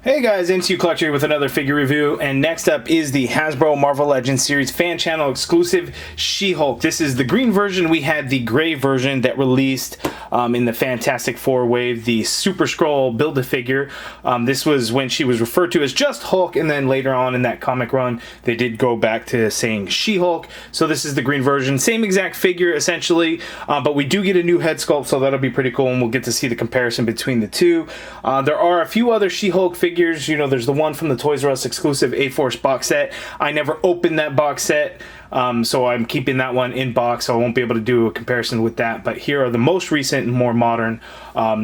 Hey guys, MCU Collector here with another figure review, and next up is the Hasbro Marvel Legends series fan channel exclusive She-Hulk. This is the green version. We had the gray version that released in the Fantastic Four wave, the Super Skrull Build-A-Figure. This was when she was referred to as just Hulk, and then later on in that comic run, they did go back to saying She-Hulk. So this is the green version. Same exact figure, essentially, but we do get a new head sculpt, so that'll be pretty cool, and we'll get to see the comparison between the two. There are a few other She-Hulk figures. You know, there's the one from the Toys R Us exclusive A-Force box set. I never opened that box set, so I'm keeping that one in box, so I won't be able to do a comparison with that. But here are the most recent and more modern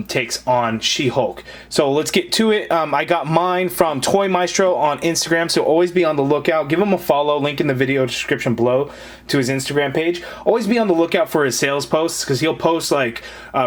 takes on She-Hulk. So let's get to it. I got mine from Toy Maestro on Instagram, so always be on the lookout. Give him a follow, link in the video description below to his Instagram page. Always be on the lookout for his sales posts, because he'll post like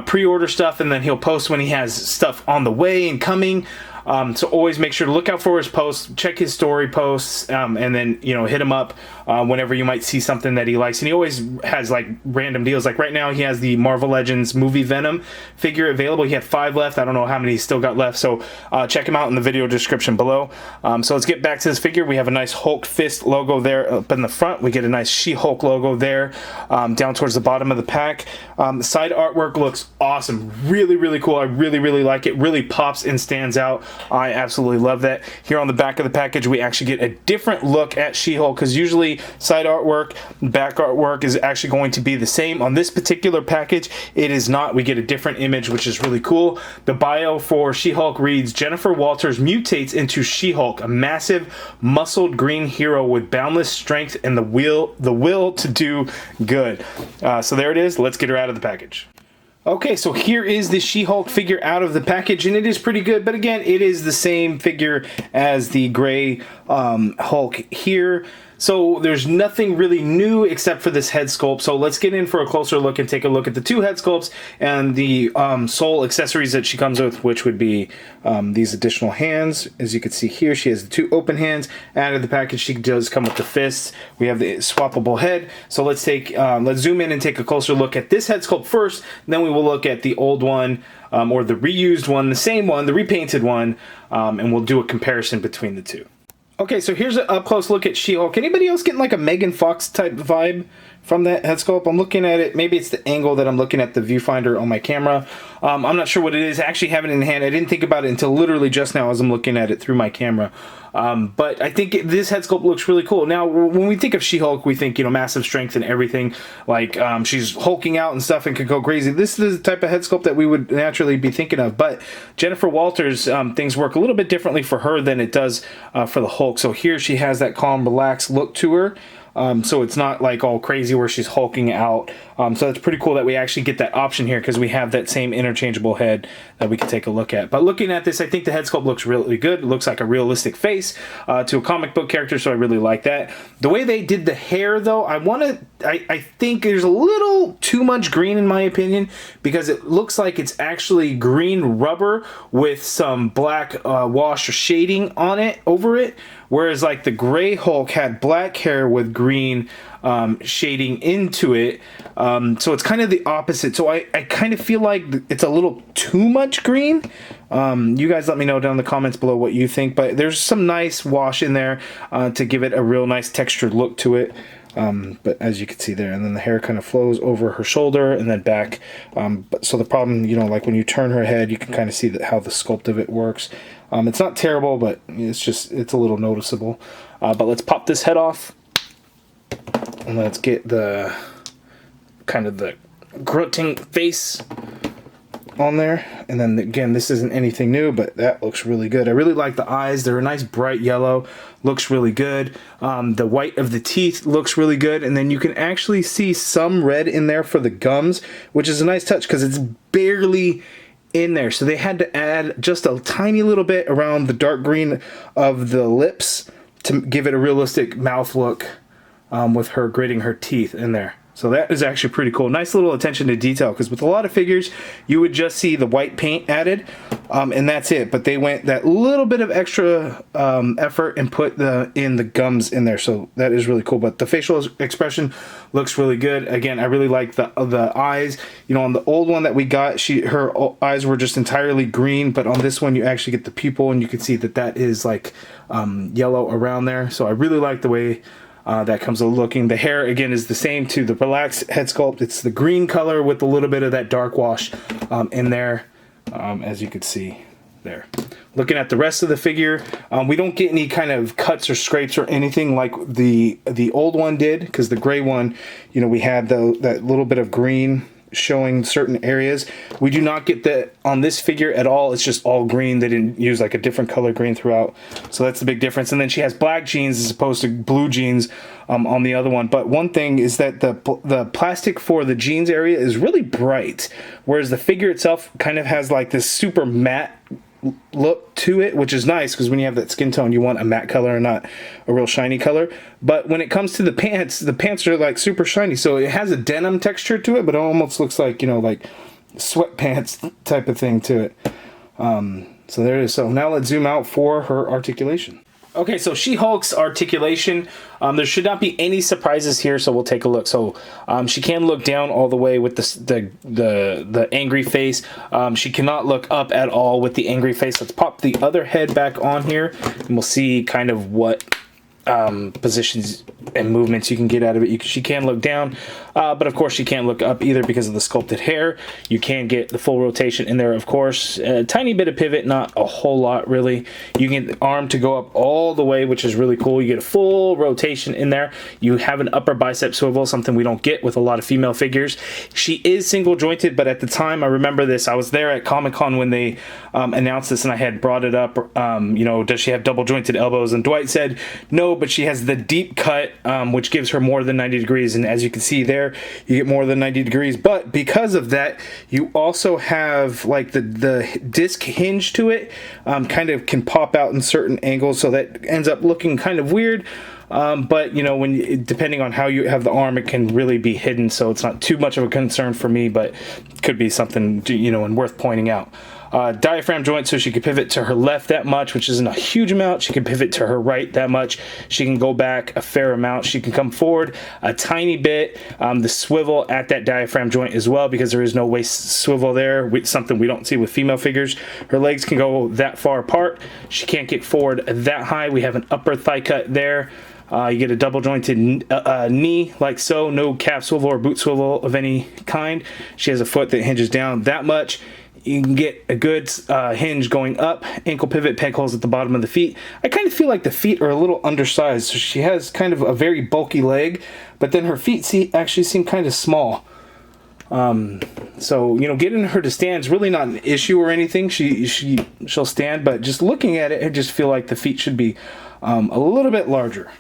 pre-order stuff, and then he'll post when he has stuff on the way and coming. So always make sure to look out for his posts, check his story posts, and then, you know, hit him up whenever you might see something that he likes. And he always has like random deals. Like right now he has the Marvel Legends movie Venom figure available. He had 5 left. I don't know how many he's still got left. So check him out in the video description below. So let's get back to this figure. We have a nice Hulk fist logo there up in the front. We get a nice She-Hulk logo there down towards the bottom of the pack. The side artwork looks awesome. Really, really cool. I really, really like it. Really pops and stands out. I absolutely love that. Here on the back of the package, we actually get a different look at She-Hulk, because usually side artwork, back artwork is actually going to be the same. On this particular package, it is not. We get a different image, which is really cool. The bio for She-Hulk reads, Jennifer Walters mutates into She-Hulk, a massive, muscled green hero with boundless strength and the will to do good. So there it is. Let's get her out of the package. Okay, so here is the She-Hulk figure out of the package, and it is pretty good, but again, it is the same figure as the gray Hulk here. So there's nothing really new except for this head sculpt. So let's get in for a closer look and take a look at the 2 head sculpts and the sole accessories that she comes with, which would be these additional hands. As you can see here, she has the 2 open hands. Added the package, she does come with the fists. We have the swappable head. So let's zoom in and take a closer look at this head sculpt first. Then we will look at the old one, or the reused one, the same one, the repainted one, and we'll do a comparison between the two. Okay, so here's an up-close look at She-Hulk. Anybody else getting like a Megan Fox type vibe from that head sculpt? I'm looking at it. Maybe it's the angle that I'm looking at the viewfinder on my camera. I'm not sure what it is. I actually have it in hand. I didn't think about it until literally just now as I'm looking at it through my camera. But I think this head sculpt looks really cool. Now, when we think of She-Hulk, we think, you know, massive strength and everything. Like, she's hulking out and stuff and could go crazy. This is the type of head sculpt that we would naturally be thinking of. But Jennifer Walters, things work a little bit differently for her than it does for the Hulk. So here she has that calm, relaxed look to her. So it's not like all crazy where she's hulking out. So it's pretty cool that we actually get that option here, because we have that same interchangeable head that we can take a look at. But looking at this, I think the head sculpt looks really good. It looks like a realistic face to a comic book character, so I really like that. The way they did the hair, though, I think there's a little too much green in my opinion, because it looks like it's actually green rubber with some black wash or shading on it, over it. Whereas like the gray Hulk had black hair with green shading into it. So it's kind of the opposite. So I kind of feel like it's a little too much green. You guys let me know down in the comments below what you think. But there's some nice wash in there to give it a real nice textured look to it. But as you can see there, and then the hair kind of flows over her shoulder and then back. But so the problem, you know, like when you turn her head, you can kind of see how the sculpt of it works. It's not terrible, but it's a little noticeable. But let's pop this head off, and let's get the kind of the grunting face on there. And then again, this isn't anything new, but that looks really good. I really like the eyes. They're a nice bright yellow. Looks really good. The white of the teeth looks really good. And then you can actually see some red in there for the gums, which is a nice touch because it's barely in there. So they had to add just a tiny little bit around the dark green of the lips to give it a realistic mouth look with her gritting her teeth in there. So that is actually pretty cool. Nice little attention to detail, because with a lot of figures, you would just see the white paint added, and that's it. But they went that little bit of extra effort and put in the gums in there. So that is really cool. But the facial expression looks really good. Again, I really like the eyes. You know, on the old one that we got, her eyes were just entirely green. But on this one, you actually get the pupil, and you can see that is like yellow around there. So I really like the way that comes looking. The hair, again, is the same to the relaxed head sculpt. It's the green color with a little bit of that dark wash in there, as you can see there. Looking at the rest of the figure, we don't get any kind of cuts or scrapes or anything like the old one did, because the gray one, you know, we had that little bit of green showing certain areas. We do not get that on this figure at all. It's just all green. They didn't use like a different color green throughout, so that's the big difference. And then she has black jeans as opposed to blue jeans on the other one. But one thing is that the plastic for the jeans area is really bright, whereas the figure itself kind of has like this super matte look to it, which is nice, because when you have that skin tone, you want a matte color and not a real shiny color. But when it comes to the pants are like super shiny, so it has a denim texture to it, but it almost looks like, you know, like sweatpants type of thing to it. So there it is. So now let's zoom out for her articulation. Okay, so She-Hulk's articulation, there should not be any surprises here, so we'll take a look. So she can look down all the way with the angry face. She cannot look up at all with the angry face. Let's pop the other head back on here, and we'll see kind of what positions and movements you can get out of it. She can look down, but of course she can't look up either because of the sculpted hair. You can get the full rotation in there, of course. A tiny bit of pivot, not a whole lot really. You can get the arm to go up all the way, which is really cool. You get a full rotation in there. You have an upper bicep swivel, something we don't get with a lot of female figures. She is single jointed, but at the time, I remember this, I was there at Comic-Con when they announced this, and I had brought it up, you know, does she have double jointed elbows? And Dwight said no, but she has the deep cut, which gives her more than 90 degrees. And as you can see there, you get more than 90 degrees. But because of that, you also have like the disc hinge to it, kind of can pop out in certain angles. So that ends up looking kind of weird. But you know, depending on how you have the arm, it can really be hidden. So it's not too much of a concern for me, but could be something, you know, and worth pointing out. Diaphragm joint, so she can pivot to her left that much, which isn't a huge amount. She can pivot to her right that much. She can go back a fair amount. She can come forward a tiny bit. The swivel at that diaphragm joint as well, because there is no waist swivel there, something we don't see with female figures. Her legs can go that far apart. She can't get forward that high. We have an upper thigh cut there. You get a double jointed knee like so, no calf swivel or boot swivel of any kind. She has a foot that hinges down that much. You can get a good hinge going up, ankle pivot, peg holes at the bottom of the feet. I kind of feel like the feet are a little undersized. So she has kind of a very bulky leg, but then her feet actually seem kind of small. So, you know, getting her to stand is really not an issue or anything. She'll stand, but just looking at it, I just feel like the feet should be a little bit larger.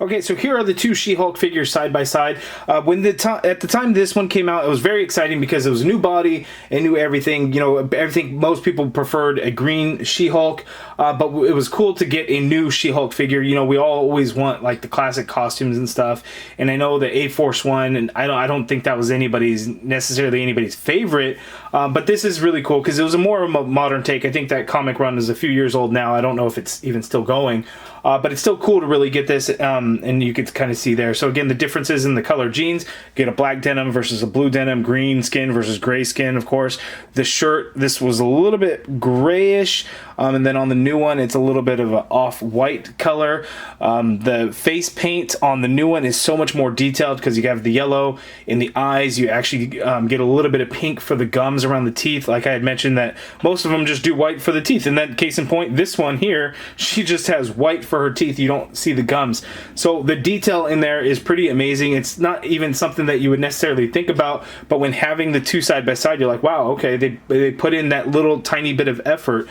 Okay, so here are the two She-Hulk figures side by side. At the time this one came out, it was very exciting because it was a new body and new everything. You know, everything. Most people preferred a green She-Hulk, but it was cool to get a new She-Hulk figure. You know, we all always want like the classic costumes and stuff. And I know the A-Force one, and I don't think that was necessarily anybody's favorite. But this is really cool because it was more of a modern take. I think that comic run is a few years old now. I don't know if it's even still going. But it's still cool to really get this, and you can kind of see there. So again, the differences in the color jeans, get a black denim versus a blue denim, green skin versus gray skin, of course. The shirt, this was a little bit grayish, and then on the new one, it's a little bit of an off-white color. The face paint on the new one is so much more detailed because you have the yellow in the eyes. You actually get a little bit of pink for the gums around the teeth. Like I had mentioned that most of them just do white for the teeth. And that case in point, this one here, she just has white for her teeth. You don't see the gums. So the detail in there is pretty amazing. It's not even something that you would necessarily think about, but when having the two side by side, you're like, wow, okay, they put in that little tiny bit of effort,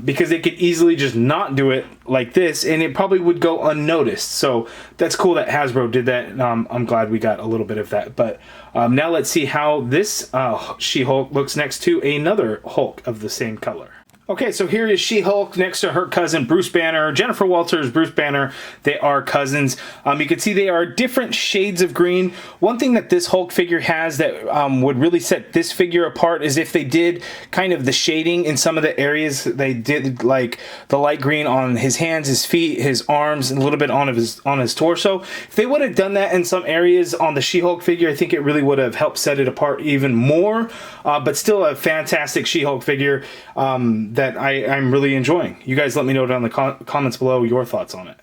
because they could easily just not do it like this and it probably would go unnoticed. So that's cool that Hasbro did that, and I'm glad we got a little bit of that. But now let's see how this She-Hulk looks next to another Hulk of the same color. Okay, so here is She-Hulk next to her cousin Bruce Banner. Jennifer Walters, Bruce Banner, they are cousins. You can see they are different shades of green. One thing that this Hulk figure has that would really set this figure apart is if they did kind of the shading in some of the areas. They did like the light green on his hands, his feet, his arms, and a little bit on his torso. If they would have done that in some areas on the She-Hulk figure, I think it really would have helped set it apart even more. But still a fantastic She-Hulk figure that I'm really enjoying. You guys let me know down in the comments below your thoughts on it.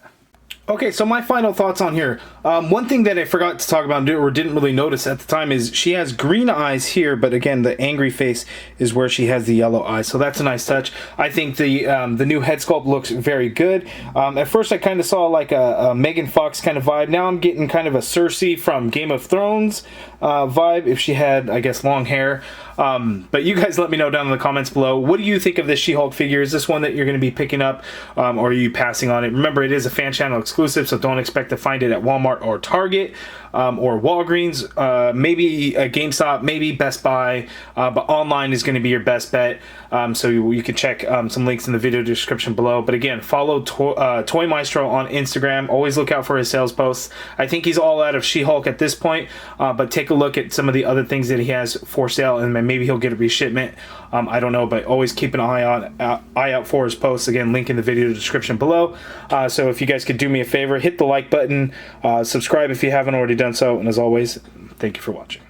Okay, so my final thoughts on here. One thing that I forgot to talk about or didn't really notice at the time is she has green eyes here, but again, the angry face is where she has the yellow eyes. So that's a nice touch. I think the new head sculpt looks very good. At first, I kind of saw like a Megan Fox kind of vibe. Now I'm getting kind of a Cersei from Game of Thrones vibe if she had, I guess, long hair. But you guys let me know down in the comments below. What do you think of this She-Hulk figure? Is this one that you're going to be picking up, or are you passing on it? Remember, it is a fan channel exclusive, so don't expect to find it at Walmart or Target or Walgreens. Maybe a GameStop, maybe Best Buy, but online is going to be your best bet. So you can check some links in the video description below. But again, follow Toy Maestro on Instagram. Always look out for his sales posts. I think he's all out of She-Hulk at this point, but take a look at some of the other things that he has for sale, and maybe he'll get a reshipment. I don't know, but always keep an eye out for his posts. Again, link in the video description below. So if you guys could do me a favor, hit the like button, subscribe if you haven't already done so, and as always, thank you for watching.